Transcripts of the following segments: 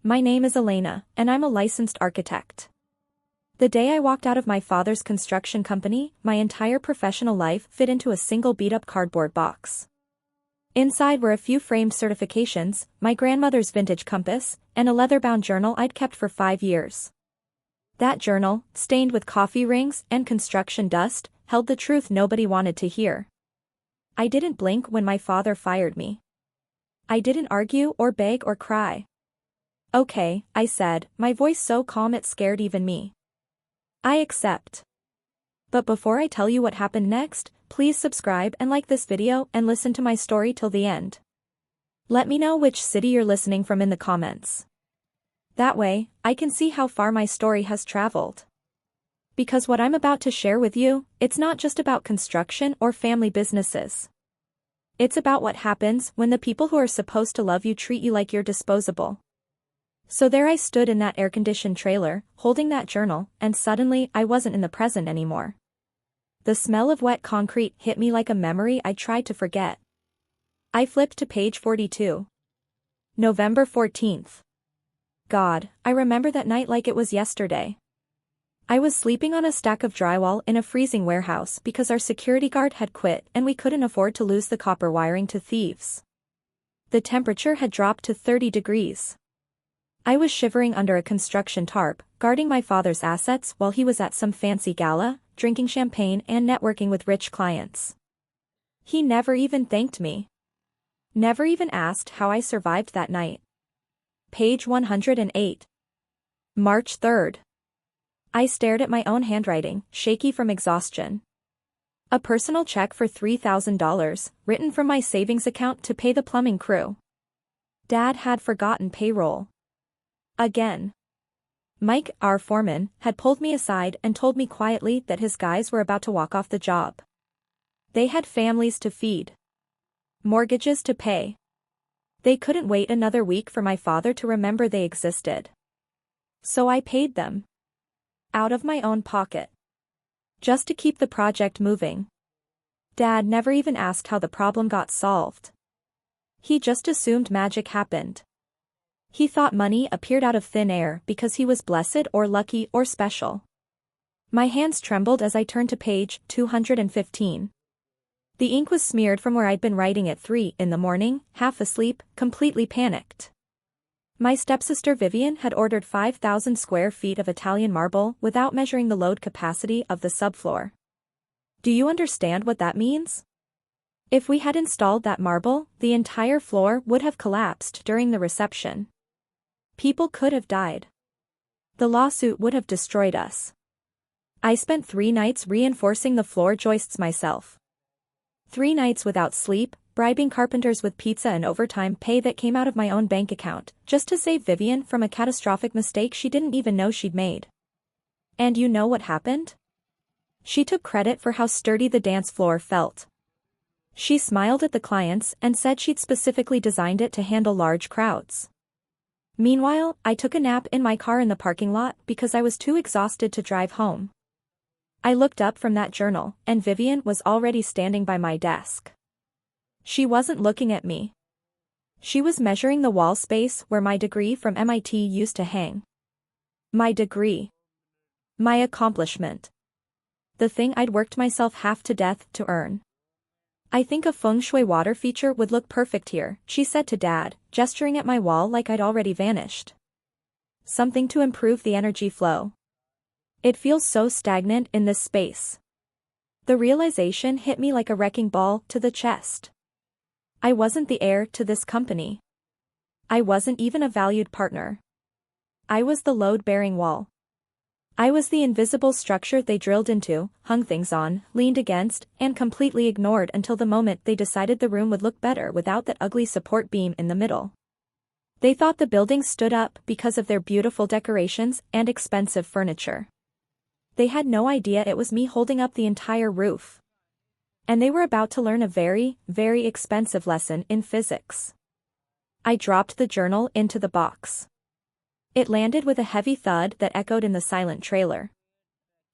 my name is Elena, and I'm a licensed architect. The day I walked out of my father's construction company, my entire professional life fit into a single beat-up cardboard box. Inside were a few framed certifications, my grandmother's vintage compass, and a leather-bound journal I'd kept for 5 years. That journal, stained with coffee rings and construction dust, held the truth nobody wanted to hear. I didn't blink when my father fired me. I didn't argue or beg or cry. "Okay," I said, my voice so calm it scared even me. "I accept. But before I tell you what happened next, please subscribe and like this video and listen to my story till the end. Let me know which city you're listening from in the comments. That way, I can see how far my story has traveled. Because what I'm about to share with you, it's not just about construction or family businesses. It's about what happens when the people who are supposed to love you treat you like you're disposable. So there I stood in that air-conditioned trailer, holding that journal, and suddenly I wasn't in the present anymore. The smell of wet concrete hit me like a memory I tried to forget. I flipped to page 42. November 14th. God, I remember that night like it was yesterday. I was sleeping on a stack of drywall in a freezing warehouse because our security guard had quit and we couldn't afford to lose the copper wiring to thieves. The temperature had dropped to 30 degrees. I was shivering under a construction tarp, guarding my father's assets while he was at some fancy gala, drinking champagne and networking with rich clients. He never even thanked me. Never even asked how I survived that night. Page 108. March 3rd. I stared at my own handwriting, shaky from exhaustion. A personal check for $3,000, written from my savings account to pay the plumbing crew. Dad had forgotten payroll. Again. Mike, our foreman, had pulled me aside and told me quietly that his guys were about to walk off the job. They had families to feed. Mortgages to pay. They couldn't wait another week for my father to remember they existed. So I paid them. Out of my own pocket. Just to keep the project moving. Dad never even asked how the problem got solved. He just assumed magic happened. He thought money appeared out of thin air because he was blessed or lucky or special. My hands trembled as I turned to page 215. The ink was smeared from where I'd been writing at 3 in the morning, half asleep, completely panicked. My stepsister Vivian had ordered 5,000 square feet of Italian marble without measuring the load capacity of the subfloor. Do you understand what that means? If we had installed that marble, the entire floor would have collapsed during the reception. People could have died. The lawsuit would have destroyed us. I spent 3 nights reinforcing the floor joists myself. 3 nights without sleep, bribing carpenters with pizza and overtime pay that came out of my own bank account, just to save Vivian from a catastrophic mistake she didn't even know she'd made. And you know what happened? She took credit for how sturdy the dance floor felt. She smiled at the clients and said she'd specifically designed it to handle large crowds. Meanwhile, I took a nap in my car in the parking lot because I was too exhausted to drive home. I looked up from that journal, and Vivian was already standing by my desk. She wasn't looking at me. She was measuring the wall space where my degree from MIT used to hang. My degree. My accomplishment. The thing I'd worked myself half to death to earn. "I think a feng shui water feature would look perfect here," she said to Dad, gesturing at my wall like I'd already vanished. "Something to improve the energy flow. It feels so stagnant in this space." The realization hit me like a wrecking ball to the chest. I wasn't the heir to this company. I wasn't even a valued partner. I was the load-bearing wall. I was the invisible structure they drilled into, hung things on, leaned against, and completely ignored until the moment they decided the room would look better without that ugly support beam in the middle. They thought the building stood up because of their beautiful decorations and expensive furniture. They had no idea it was me holding up the entire roof. And they were about to learn a very, very expensive lesson in physics. I dropped the journal into the box. It landed with a heavy thud that echoed in the silent trailer.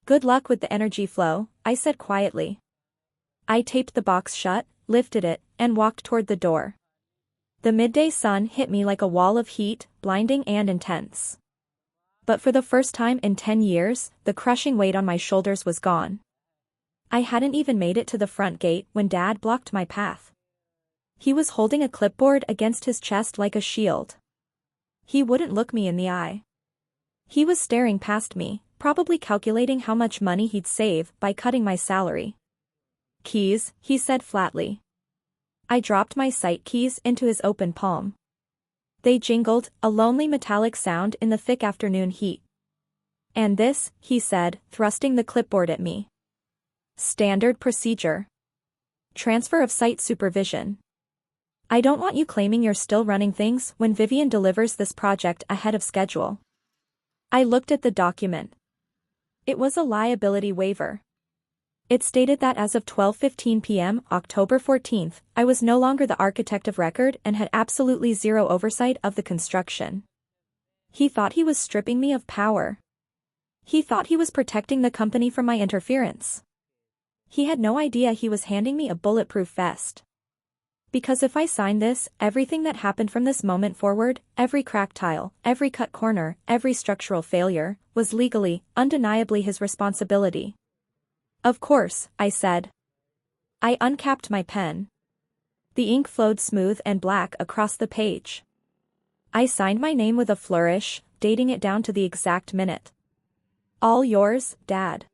"Good luck with the energy flow," I said quietly. I taped the box shut, lifted it, and walked toward the door. The midday sun hit me like a wall of heat, blinding and intense. But for the first time in 10 years, the crushing weight on my shoulders was gone. I hadn't even made it to the front gate when Dad blocked my path. He was holding a clipboard against his chest like a shield. He wouldn't look me in the eye. He was staring past me, probably calculating how much money he'd save by cutting my salary. "Keys," he said flatly. I dropped my sight keys into his open palm. They jingled, a lonely metallic sound in the thick afternoon heat. "And this," he said, thrusting the clipboard at me. "Standard procedure. Transfer of site supervision. I don't want you claiming you're still running things when Vivian delivers this project ahead of schedule." I looked at the document. It was a liability waiver. It stated that as of 12:15 p.m. October 14th, I was no longer the architect of record and had absolutely zero oversight of the construction. He thought he was stripping me of power. He thought he was protecting the company from my interference. He had no idea he was handing me a bulletproof vest. Because if I signed this, everything that happened from this moment forward, every cracked tile, every cut corner, every structural failure, was legally, undeniably his responsibility. "Of course," I said. I uncapped my pen. The ink flowed smooth and black across the page. I signed my name with a flourish, dating it down to the exact minute. "All yours, Dad."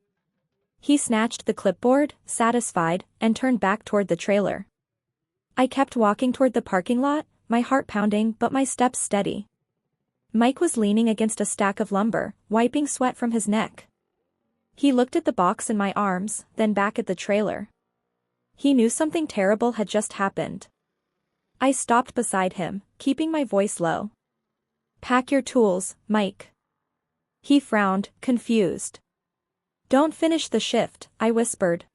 He snatched the clipboard, satisfied, and turned back toward the trailer. I kept walking toward the parking lot, my heart pounding but my steps steady. Mike was leaning against a stack of lumber, wiping sweat from his neck. He looked at the box in my arms, then back at the trailer. He knew something terrible had just happened. I stopped beside him, keeping my voice low. "Pack your tools, Mike." He frowned, confused. "Don't finish the shift," I whispered.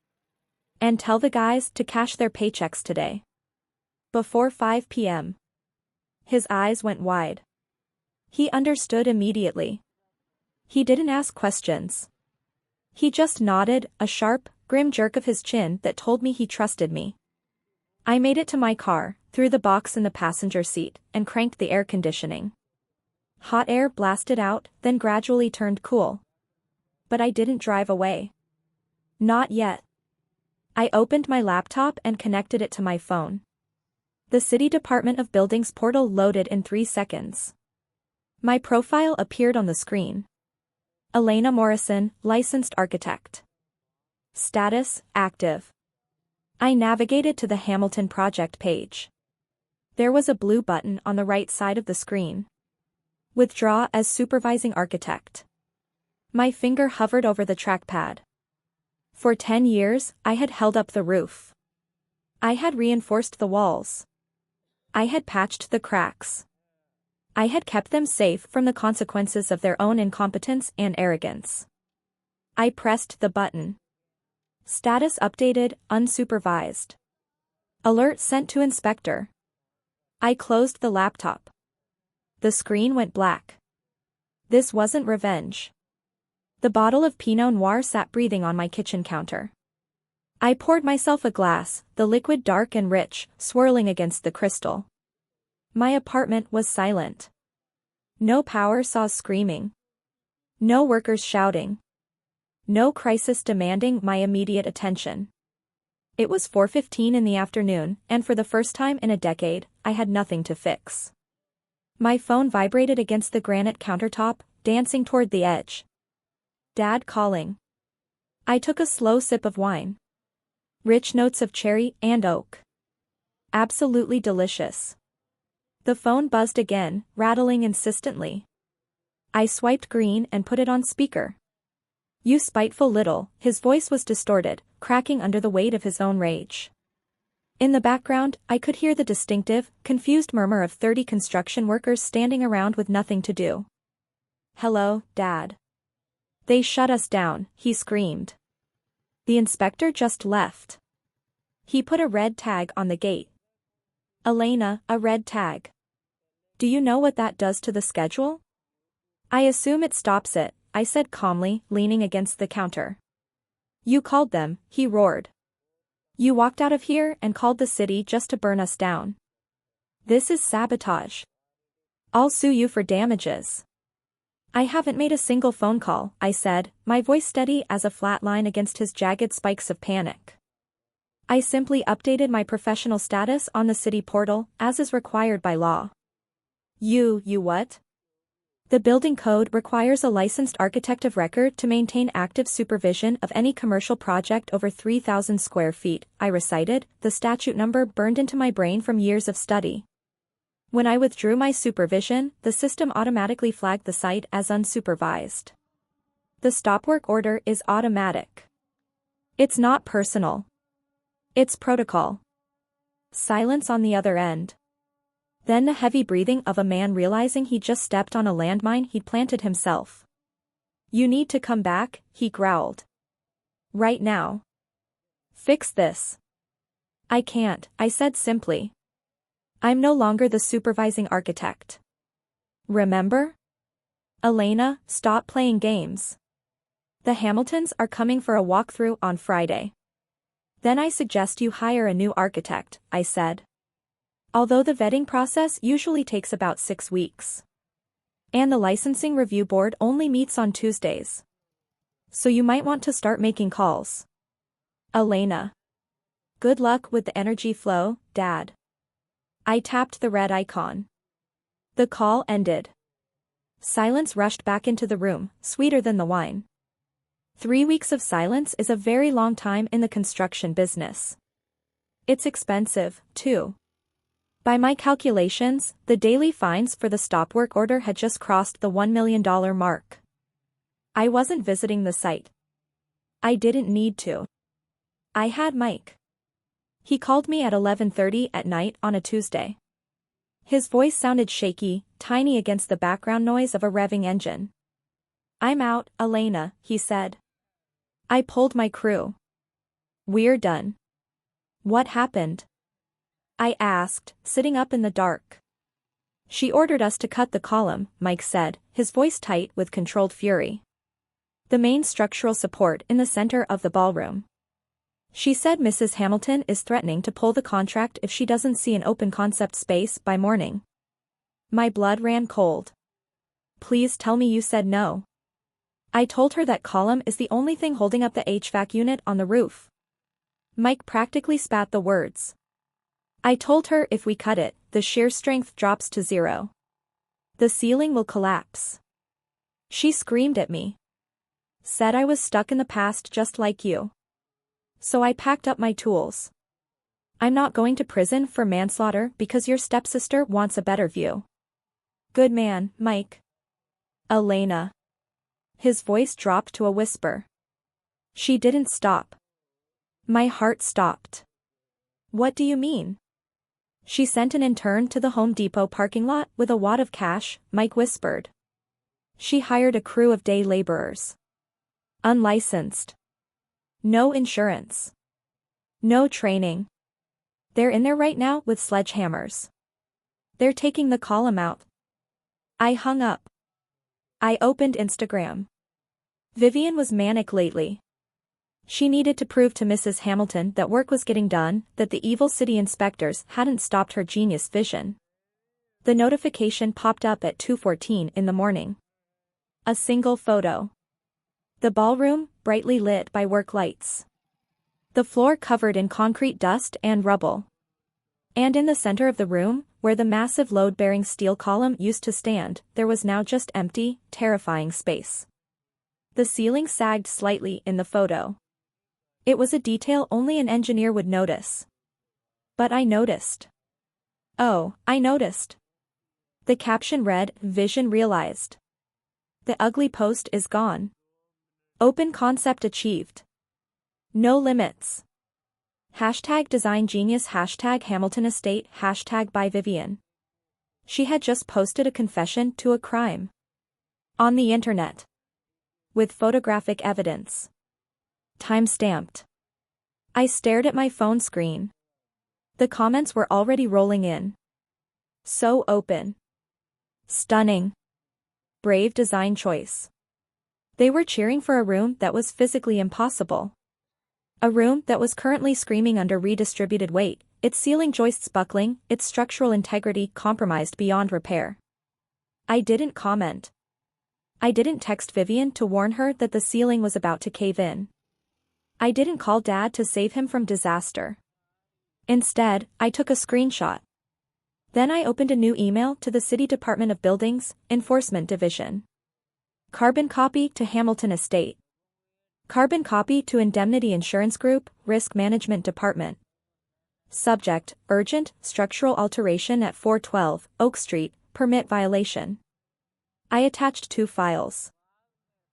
"And tell the guys to cash their paychecks today. Before 5 p.m. His eyes went wide. He understood immediately. He didn't ask questions. He just nodded, a sharp, grim jerk of his chin that told me he trusted me. I made it to my car, threw the box in the passenger seat, and cranked the air conditioning. Hot air blasted out, then gradually turned cool. But I didn't drive away. Not yet. I opened my laptop and connected it to my phone. The City Department of Buildings portal loaded in 3 seconds. My profile appeared on the screen. Elena Morrison, licensed architect. Status, active. I navigated to the Hamilton project page. There was a blue button on the right side of the screen. Withdraw as supervising architect. My finger hovered over the trackpad. For 10 years, I had held up the roof. I had reinforced the walls. I had patched the cracks. I had kept them safe from the consequences of their own incompetence and arrogance. I pressed the button. Status updated, unsupervised. Alert sent to inspector. I closed the laptop. The screen went black. This wasn't revenge. The bottle of Pinot Noir sat breathing on my kitchen counter. I poured myself a glass, the liquid dark and rich, swirling against the crystal. My apartment was silent. No power saws screaming. No workers shouting. No crisis demanding my immediate attention. It was 4:15 in the afternoon, and for the first time in a decade, I had nothing to fix. My phone vibrated against the granite countertop, dancing toward the edge. Dad calling. I took a slow sip of wine. Rich notes of cherry and oak. Absolutely delicious. The phone buzzed again, rattling insistently. I swiped green and put it on speaker. "You spiteful little," his voice was distorted, cracking under the weight of his own rage. In the background, I could hear the distinctive, confused murmur of 30 construction workers standing around with nothing to do. "Hello, Dad." "They shut us down," he screamed. "The inspector just left. He put a red tag on the gate." "Elena, a red tag. Do you know what that does to the schedule?" "I assume it stops it," I said calmly, leaning against the counter. "You called them," he roared. "You walked out of here and called the city just to burn us down. This is sabotage. I'll sue you for damages. I haven't made a single phone call, I said, my voice steady as a flat line against his jagged spikes of panic. I simply updated my professional status on the city portal, as is required by law. You what? The building code requires a licensed architect of record to maintain active supervision of any commercial project over 3,000 square feet, I recited, the statute number burned into my brain from years of study. When I withdrew my supervision, the system automatically flagged the site as unsupervised. The stop work order is automatic. It's not personal. It's protocol. Silence on the other end. Then the heavy breathing of a man realizing he just stepped on a landmine he'd planted himself. You need to come back, he growled. Right now. Fix this. I can't, I said simply. I'm no longer the supervising architect. Remember? Elena, stop playing games. The Hamiltons are coming for a walkthrough on Friday. Then I suggest you hire a new architect, I said. Although the vetting process usually takes about 6 weeks. And the licensing review board only meets on Tuesdays. So you might want to start making calls. Elena. Good luck with the energy flow, Dad. I tapped the red icon. The call ended. Silence rushed back into the room, sweeter than the wine. 3 weeks of silence is a very long time in the construction business. It's expensive, too. By my calculations, the daily fines for the stop work order had just crossed the $1 million mark. I wasn't visiting the site. I didn't need to. I had Mike. He called me at 11:30 at night on a Tuesday. His voice sounded shaky, tiny against the background noise of a revving engine. I'm out, Elena, he said. I pulled my crew. We're done. What happened? I asked, sitting up in the dark. She ordered us to cut the column, Mike said, his voice tight with controlled fury. The main structural support in the center of the ballroom. She said Mrs. Hamilton is threatening to pull the contract if she doesn't see an open concept space by morning. My blood ran cold. Please tell me you said no. I told her that column is the only thing holding up the HVAC unit on the roof. Mike practically spat the words. I told her if we cut it, the shear strength drops to 0. The ceiling will collapse. She screamed at me. Said I was stuck in the past just like you. So I packed up my tools. I'm not going to prison for manslaughter because your stepsister wants a better view. Good man, Mike. Elena. His voice dropped to a whisper. She didn't stop. My heart stopped. What do you mean? She sent an intern to the Home Depot parking lot with a wad of cash, Mike whispered. She hired a crew of day laborers. Unlicensed. No insurance. No training. They're in there right now with sledgehammers. They're taking the column out. I hung up. I opened Instagram. Vivian was manic lately. She needed to prove to Mrs. Hamilton that work was getting done, that the evil city inspectors hadn't stopped her genius vision. The notification popped up at 2:14 in the morning. A single photo. The ballroom, brightly lit by work lights. The floor covered in concrete dust and rubble. And in the center of the room, where the massive load-bearing steel column used to stand, there was now just empty, terrifying space. The ceiling sagged slightly in the photo. It was a detail only an engineer would notice. But I noticed. Oh, I noticed. The caption read, Vision realized. The ugly post is gone. Open concept achieved. No limits. Hashtag design genius, hashtag Hamilton Estate, hashtag by Vivian. She had just posted a confession to a crime. On the internet. With photographic evidence. Time-stamped. I stared at my phone screen. The comments were already rolling in. So open. Stunning. Brave design choice. They were cheering for a room that was physically impossible. A room that was currently screaming under redistributed weight, its ceiling joists buckling, its structural integrity compromised beyond repair. I didn't comment. I didn't text Vivian to warn her that the ceiling was about to cave in. I didn't call Dad to save him from disaster. Instead, I took a screenshot. Then I opened a new email to the City Department of Buildings, Enforcement Division. Carbon copy to Hamilton Estate. Carbon copy to Indemnity Insurance Group, Risk Management Department. Subject, urgent, structural alteration at 412, Oak Street, permit violation. I attached 2 files.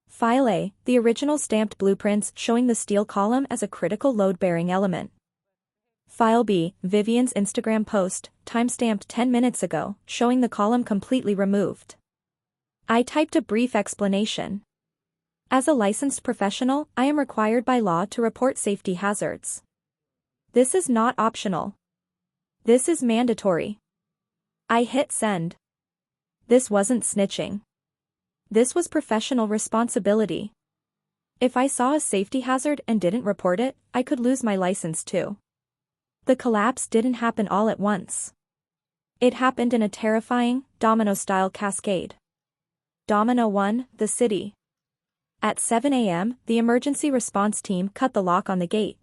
File A, the original stamped blueprints showing the steel column as a critical load-bearing element. File B, Vivian's Instagram post, timestamped 10 minutes ago, showing the column completely removed. I typed a brief explanation. As a licensed professional, I am required by law to report safety hazards. This is not optional. This is mandatory. I hit send. This wasn't snitching. This was professional responsibility. If I saw a safety hazard and didn't report it, I could lose my license too. The collapse didn't happen all at once. It happened in a terrifying, domino-style cascade. Domino 1, the city. At 7 a.m., the emergency response team cut the lock on the gate.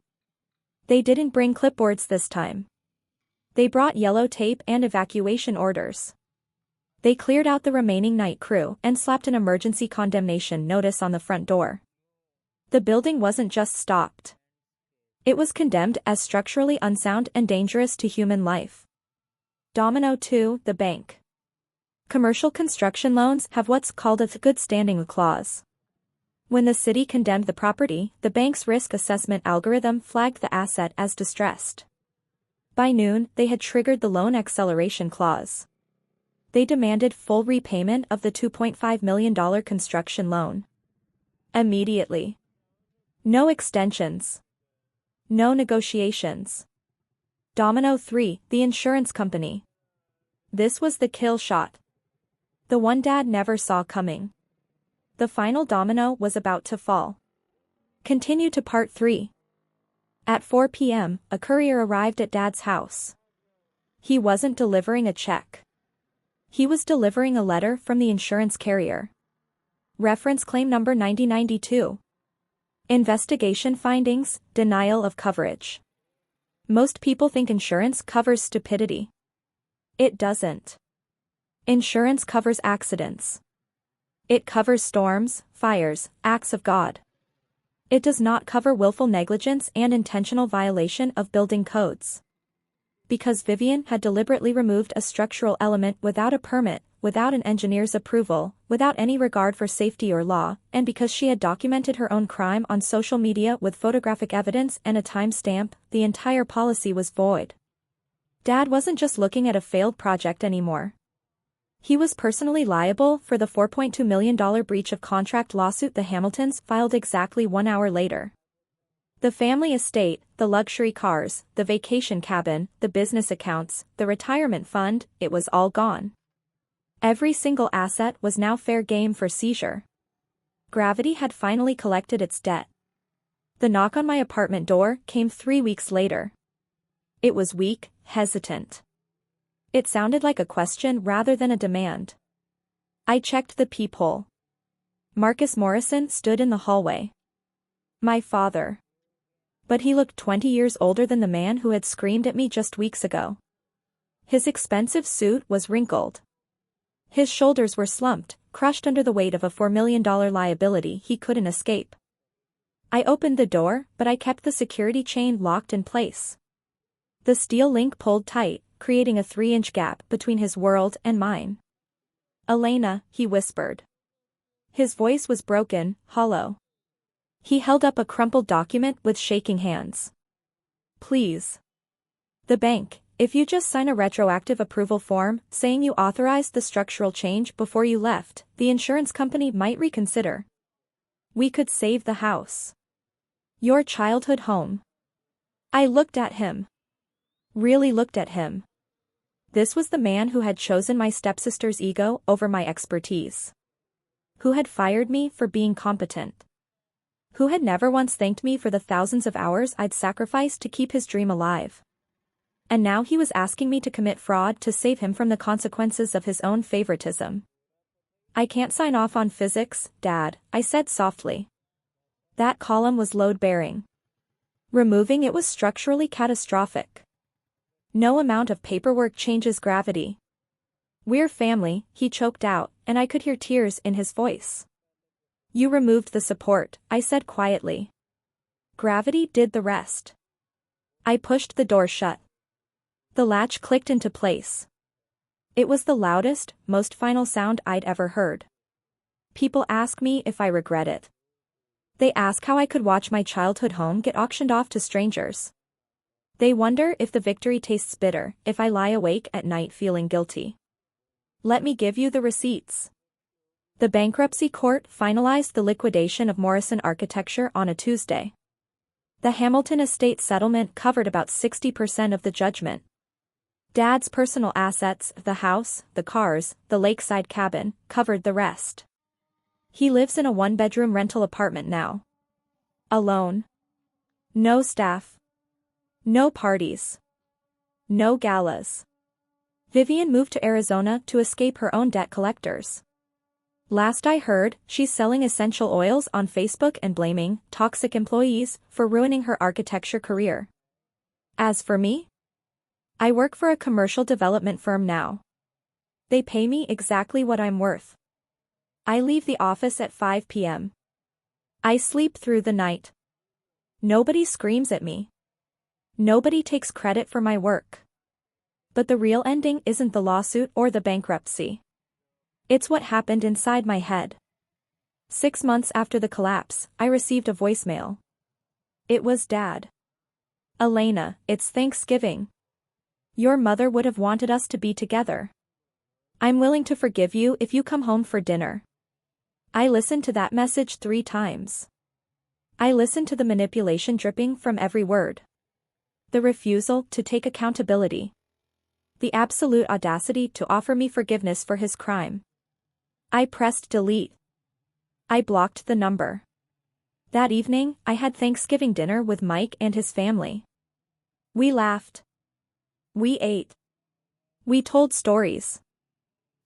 They didn't bring clipboards this time. They brought yellow tape and evacuation orders. They cleared out the remaining night crew and slapped an emergency condemnation notice on the front door. The building wasn't just stopped. It was condemned as structurally unsound and dangerous to human life. Domino 2, the bank. Commercial construction loans have what's called a good standing clause. When the city condemned the property, the bank's risk assessment algorithm flagged the asset as distressed. By noon, they had triggered the loan acceleration clause. They demanded full repayment of the $2.5 million construction loan. Immediately. No extensions. No negotiations. Domino 3, the insurance company. This was the kill shot. The one Dad never saw coming. The final domino was about to fall. Continue to part 3. At 4 p.m., a courier arrived at Dad's house. He wasn't delivering a check. He was delivering a letter from the insurance carrier. Reference claim number 9092. Investigation findings, denial of coverage. Most people think insurance covers stupidity. It doesn't. Insurance covers accidents. It covers storms, fires, acts of God. It does not cover willful negligence and intentional violation of building codes. Because Vivian had deliberately removed a structural element without a permit, without an engineer's approval, without any regard for safety or law, and because she had documented her own crime on social media with photographic evidence and a timestamp, the entire policy was void. Dad wasn't just looking at a failed project anymore. He was personally liable for the $4.2 million breach of contract lawsuit the Hamiltons filed exactly 1 hour later. The family estate, the luxury cars, the vacation cabin, the business accounts, the retirement fund, it was all gone. Every single asset was now fair game for seizure. Gravity had finally collected its debt. The knock on my apartment door came 3 weeks later. It was weak, hesitant. It sounded like a question rather than a demand. I checked the peephole. Marcus Morrison stood in the hallway. My father. But he looked 20 years older than the man who had screamed at me just weeks ago. His expensive suit was wrinkled. His shoulders were slumped, crushed under the weight of a $4 million liability he couldn't escape. I opened the door, but I kept the security chain locked in place. The steel link pulled tight, creating a 3-inch gap between his world and mine. Elena, he whispered. His voice was broken, hollow. He held up a crumpled document with shaking hands. Please. The bank, if you just sign a retroactive approval form saying you authorized the structural change before you left, the insurance company might reconsider. We could save the house. Your childhood home. I looked at him. Really looked at him. This was the man who had chosen my stepsister's ego over my expertise. Who had fired me for being competent. Who had never once thanked me for the thousands of hours I'd sacrificed to keep his dream alive. And now he was asking me to commit fraud to save him from the consequences of his own favoritism. I can't sign off on physics, Dad, I said softly. That column was load-bearing. Removing it was structurally catastrophic. No amount of paperwork changes gravity. We're family, he choked out, and I could hear tears in his voice. You removed the support, I said quietly. Gravity did the rest. I pushed the door shut. The latch clicked into place. It was the loudest, most final sound I'd ever heard. People ask me if I regret it. They ask how I could watch my childhood home get auctioned off to strangers. They wonder if the victory tastes bitter, if I lie awake at night feeling guilty. Let me give you the receipts. The bankruptcy court finalized the liquidation of Morrison Architecture on a Tuesday. The Hamilton estate settlement covered about 60% of the judgment. Dad's personal assets, the house, the cars, the lakeside cabin, covered the rest. He lives in a one-bedroom rental apartment now. Alone. No staff. No parties. No galas. Vivian moved to Arizona to escape her own debt collectors. Last I heard, she's selling essential oils on Facebook and blaming toxic employees for ruining her architecture career. As for me, I work for a commercial development firm now. They pay me exactly what I'm worth. I leave the office at 5 p.m. I sleep through the night. Nobody screams at me. Nobody takes credit for my work. But the real ending isn't the lawsuit or the bankruptcy. It's what happened inside my head. 6 months after the collapse, I received a voicemail. It was Dad. Elena, it's Thanksgiving. Your mother would have wanted us to be together. I'm willing to forgive you if you come home for dinner. I listened to that message 3 times. I listened to the manipulation dripping from every word. The refusal to take accountability. The absolute audacity to offer me forgiveness for his crime. I pressed delete. I blocked the number. That evening, I had Thanksgiving dinner with Mike and his family. We laughed. We ate. We told stories.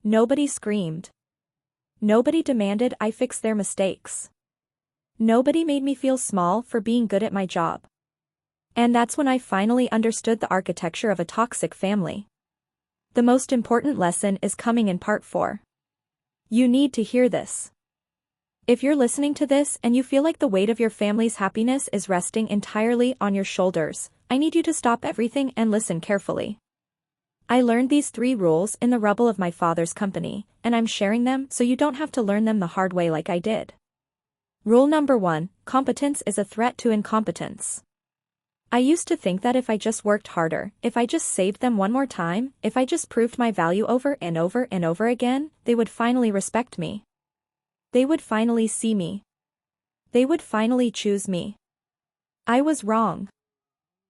Nobody screamed. Nobody demanded I fix their mistakes. Nobody made me feel small for being good at my job. And that's when I finally understood the architecture of a toxic family. The most important lesson is coming in part 4. You need to hear this. If you're listening to this and you feel like the weight of your family's happiness is resting entirely on your shoulders, I need you to stop everything and listen carefully. I learned these 3 rules in the rubble of my father's company, and I'm sharing them so you don't have to learn them the hard way like I did. Rule number 1, competence is a threat to incompetence. I used to think that if I just worked harder, if I just saved them one more time, if I just proved my value over and over and over again, they would finally respect me. They would finally see me. They would finally choose me. I was wrong.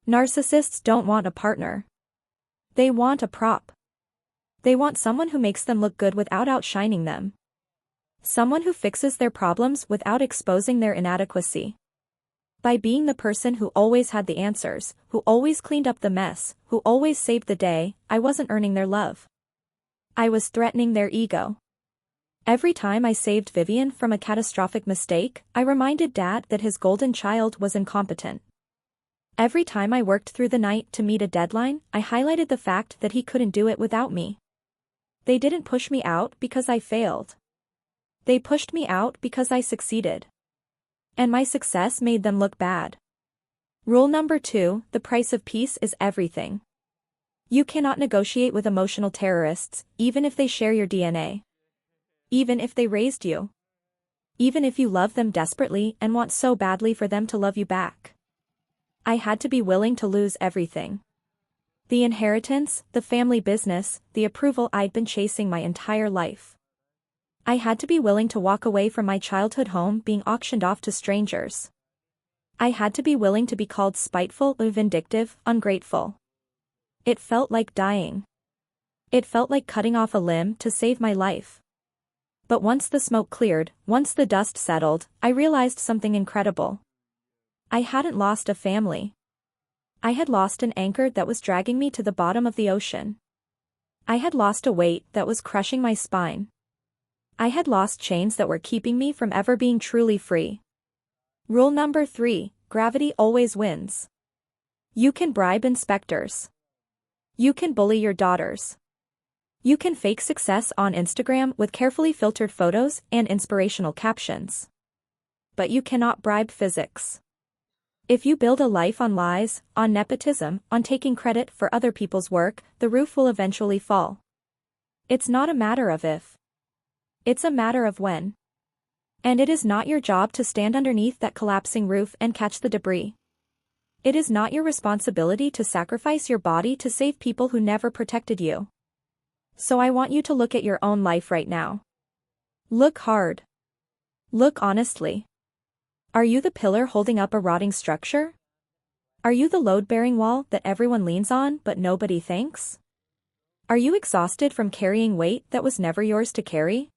Narcissists don't want a partner. They want a prop. They want someone who makes them look good without outshining them. Someone who fixes their problems without exposing their inadequacy. By being the person who always had the answers, who always cleaned up the mess, who always saved the day, I wasn't earning their love. I was threatening their ego. Every time I saved Vivian from a catastrophic mistake, I reminded Dad that his golden child was incompetent. Every time I worked through the night to meet a deadline, I highlighted the fact that he couldn't do it without me. They didn't push me out because I failed. They pushed me out because I succeeded. And my success made them look bad. Rule number 2, the price of peace is everything. You cannot negotiate with emotional terrorists, even if they share your DNA. Even if they raised you. Even if you love them desperately and want so badly for them to love you back. I had to be willing to lose everything. The inheritance, the family business, the approval I'd been chasing my entire life. I had to be willing to walk away from my childhood home being auctioned off to strangers. I had to be willing to be called spiteful, vindictive, ungrateful. It felt like dying. It felt like cutting off a limb to save my life. But once the smoke cleared, once the dust settled, I realized something incredible. I hadn't lost a family. I had lost an anchor that was dragging me to the bottom of the ocean. I had lost a weight that was crushing my spine. I had lost chains that were keeping me from ever being truly free. Rule number 3, gravity always wins. You can bribe inspectors. You can bully your daughters. You can fake success on Instagram with carefully filtered photos and inspirational captions. But you cannot bribe physics. If you build a life on lies, on nepotism, on taking credit for other people's work, the roof will eventually fall. It's not a matter of if. It's a matter of when. And it is not your job to stand underneath that collapsing roof and catch the debris. It is not your responsibility to sacrifice your body to save people who never protected you. So I want you to look at your own life right now. Look hard. Look honestly. Are you the pillar holding up a rotting structure? Are you the load-bearing wall that everyone leans on but nobody thanks? Are you exhausted from carrying weight that was never yours to carry?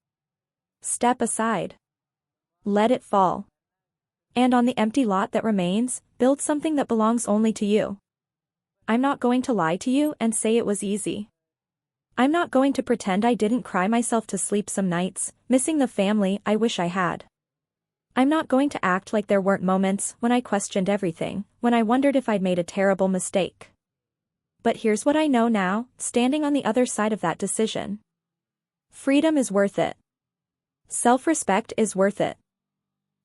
Step aside. Let it fall. And on the empty lot that remains, build something that belongs only to you. I'm not going to lie to you and say it was easy. I'm not going to pretend I didn't cry myself to sleep some nights, missing the family I wish I had. I'm not going to act like there weren't moments when I questioned everything, when I wondered if I'd made a terrible mistake. But here's what I know now, standing on the other side of that decision. Freedom is worth it. Self-respect is worth it.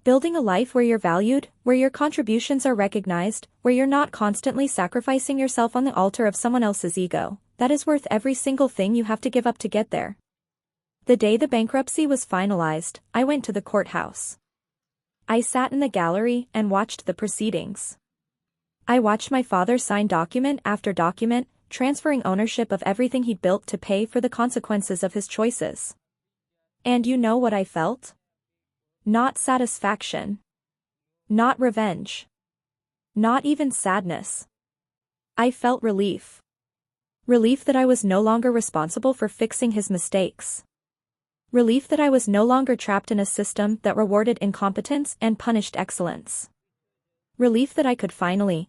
Building a life where you're valued, where your contributions are recognized, where you're not constantly sacrificing yourself on the altar of someone else's ego, that is worth every single thing you have to give up to get there. The day the bankruptcy was finalized, I went to the courthouse. I sat in the gallery and watched the proceedings. I watched my father sign document after document, transferring ownership of everything he'd built to pay for the consequences of his choices. And you know what I felt? Not satisfaction. Not revenge. Not even sadness. I felt relief. Relief that I was no longer responsible for fixing his mistakes. Relief that I was no longer trapped in a system that rewarded incompetence and punished excellence. Relief that I could finally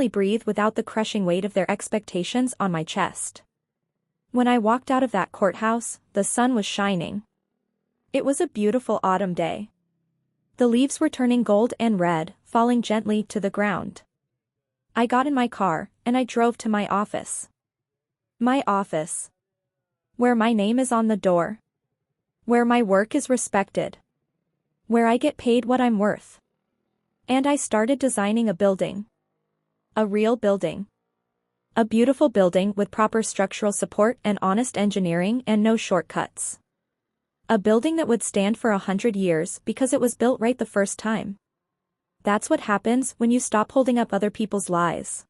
breathe without the crushing weight of their expectations on my chest. When I walked out of that courthouse, the sun was shining. It was a beautiful autumn day. The leaves were turning gold and red, falling gently to the ground. I got in my car, and I drove to my office. My office. Where my name is on the door. Where my work is respected. Where I get paid what I'm worth. And I started designing a building. A real building. A beautiful building with proper structural support and honest engineering and no shortcuts. A building that would stand for 100 years because it was built right the first time. That's what happens when you stop holding up other people's lies.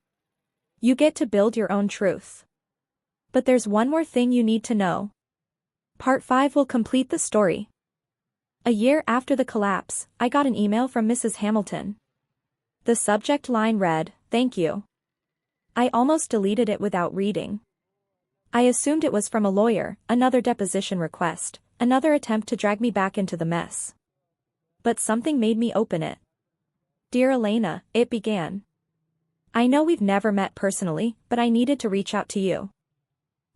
You get to build your own truth. But there's one more thing you need to know. Part 5 will complete the story. A year after the collapse, I got an email from Mrs. Hamilton. The subject line read, "Thank you." I almost deleted it without reading. I assumed it was from a lawyer, another deposition request, another attempt to drag me back into the mess. But something made me open it. "Dear Elena," it began. "I know we've never met personally, but I needed to reach out to you.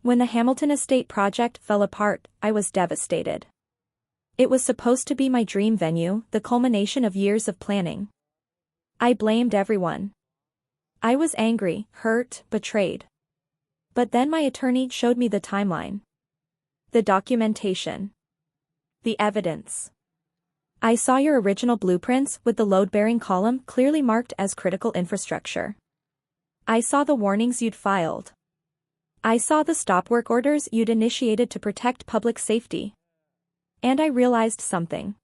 When the Hamilton Estate project fell apart, I was devastated. It was supposed to be my dream venue, the culmination of years of planning. I blamed everyone. I was angry, hurt, betrayed. But then my attorney showed me the timeline. The documentation. The evidence. I saw your original blueprints with the load-bearing column clearly marked as critical infrastructure. I saw the warnings you'd filed. I saw the stop work orders you'd initiated to protect public safety. And I realized something.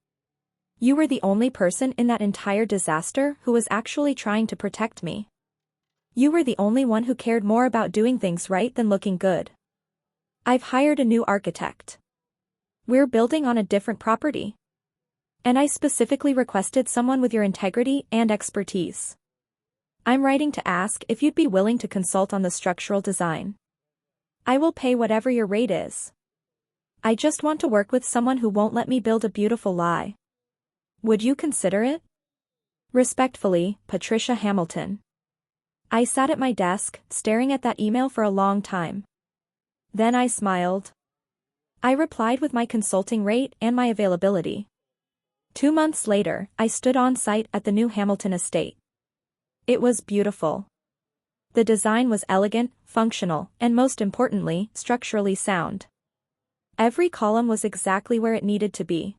You were the only person in that entire disaster who was actually trying to protect me. You were the only one who cared more about doing things right than looking good. I've hired a new architect. We're building on a different property. And I specifically requested someone with your integrity and expertise. I'm writing to ask if you'd be willing to consult on the structural design. I will pay whatever your rate is. I just want to work with someone who won't let me build a beautiful lie. Would you consider it? Respectfully, Patricia Hamilton. I sat at my desk, staring at that email for a long time. Then I smiled. I replied with my consulting rate and my availability. 2 months later, I stood on site at the new Hamilton estate. It was beautiful. The design was elegant, functional, and most importantly, structurally sound. Every column was exactly where it needed to be.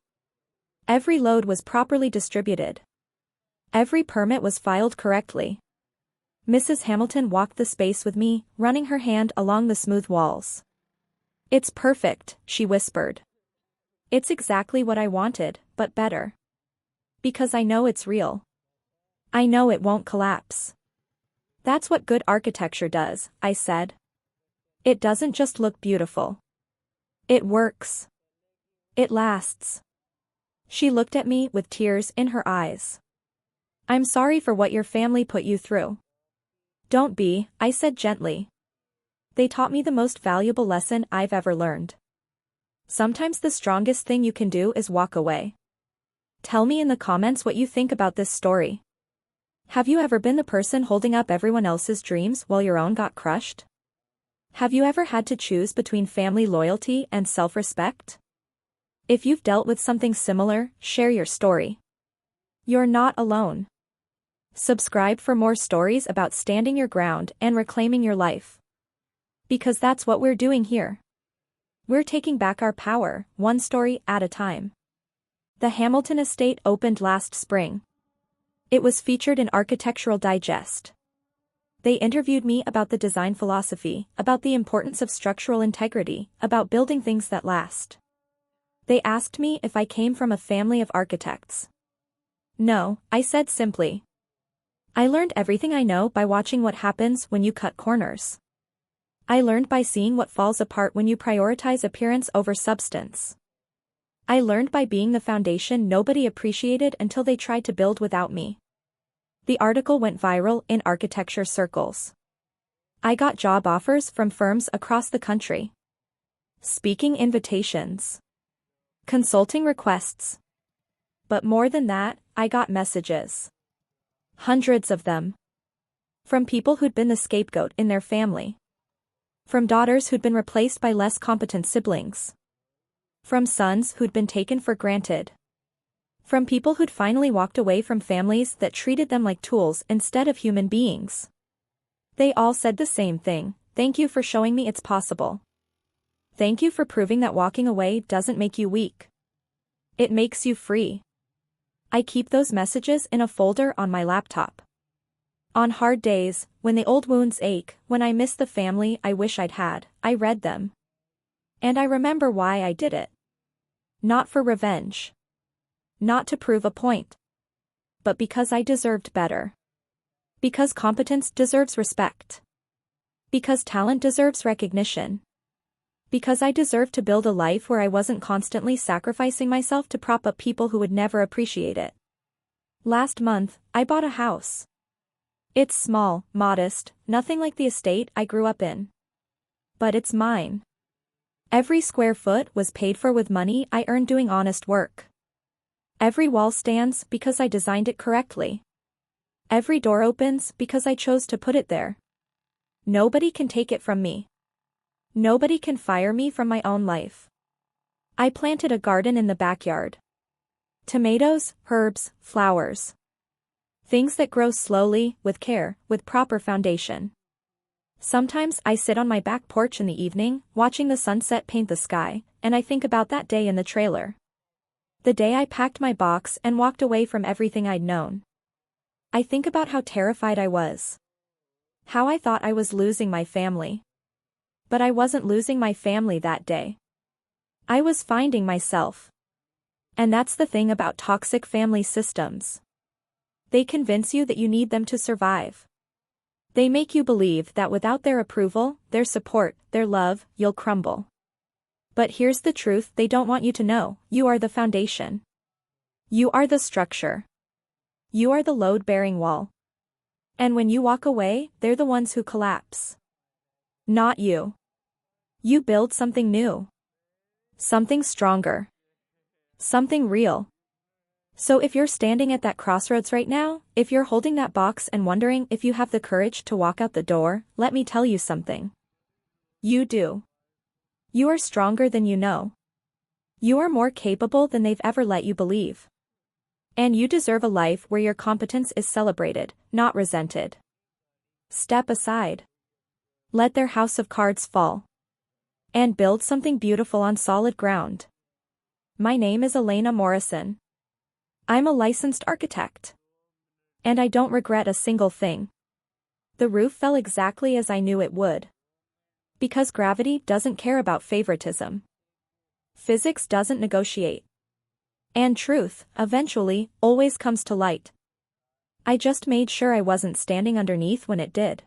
Every load was properly distributed. Every permit was filed correctly. Mrs. Hamilton walked the space with me, running her hand along the smooth walls. "It's perfect," she whispered. "It's exactly what I wanted, but better. Because I know it's real. I know it won't collapse." "That's what good architecture does," I said. "It doesn't just look beautiful. It works. It lasts." She looked at me with tears in her eyes. "I'm sorry for what your family put you through." "Don't be," I said gently. "They taught me the most valuable lesson I've ever learned. Sometimes the strongest thing you can do is walk away." Tell me in the comments what you think about this story. Have you ever been the person holding up everyone else's dreams while your own got crushed? Have you ever had to choose between family loyalty and self-respect? If you've dealt with something similar, share your story. You're not alone. Subscribe for more stories about standing your ground and reclaiming your life. Because that's what we're doing here. We're taking back our power, one story at a time. The Hamilton estate opened last spring. It was featured in Architectural Digest. They interviewed me about the design philosophy, about the importance of structural integrity, about building things that last. They asked me if I came from a family of architects. No, I said simply. I learned everything I know by watching what happens when you cut corners. I learned by seeing what falls apart when you prioritize appearance over substance. I learned by being the foundation nobody appreciated until they tried to build without me. The article went viral in architecture circles. I got job offers from firms across the country. Speaking invitations. Consulting requests. But more than that, I got messages. Hundreds of them. From people who'd been the scapegoat in their family. From daughters who'd been replaced by less competent siblings. From sons who'd been taken for granted. From people who'd finally walked away from families that treated them like tools instead of human beings. They all said the same thing: "Thank you for showing me it's possible. Thank you for proving that walking away doesn't make you weak. It makes you free." I keep those messages in a folder on my laptop. On hard days, when the old wounds ache, when I miss the family I wish I'd had, I read them. And I remember why I did it. Not for revenge. Not to prove a point. But because I deserved better. Because competence deserves respect. Because talent deserves recognition. Because I deserve to build a life where I wasn't constantly sacrificing myself to prop up people who would never appreciate it. Last month, I bought a house. It's small, modest, nothing like the estate I grew up in. But it's mine. Every square foot was paid for with money I earned doing honest work. Every wall stands because I designed it correctly. Every door opens because I chose to put it there. Nobody can take it from me. Nobody can fire me from my own life. I planted a garden in the backyard. Tomatoes, herbs, flowers. Things that grow slowly, with care, with proper foundation. Sometimes I sit on my back porch in the evening, watching the sunset paint the sky, and I think about that day in the trailer. The day I packed my box and walked away from everything I'd known. I think about how terrified I was. How I thought I was losing my family. But I wasn't losing my family that day. I was finding myself. And that's the thing about toxic family systems. They convince you that you need them to survive. They make you believe that without their approval, their support, their love, you'll crumble. But here's the truth they don't want you to know: you are the foundation. You are the structure. You are the load-bearing wall. And when you walk away, they're the ones who collapse. Not you. You build something new. Something stronger. Something real. So if you're standing at that crossroads right now, if you're holding that box and wondering if you have the courage to walk out the door, let me tell you something. You do. You are stronger than you know. You are more capable than they've ever let you believe. And you deserve a life where your competence is celebrated, not resented. Step aside. Let their house of cards fall. And build something beautiful on solid ground. My name is Elena Morrison. I'm a licensed architect. And I don't regret a single thing. The roof fell exactly as I knew it would. Because gravity doesn't care about favoritism. Physics doesn't negotiate. And truth, eventually, always comes to light. I just made sure I wasn't standing underneath when it did.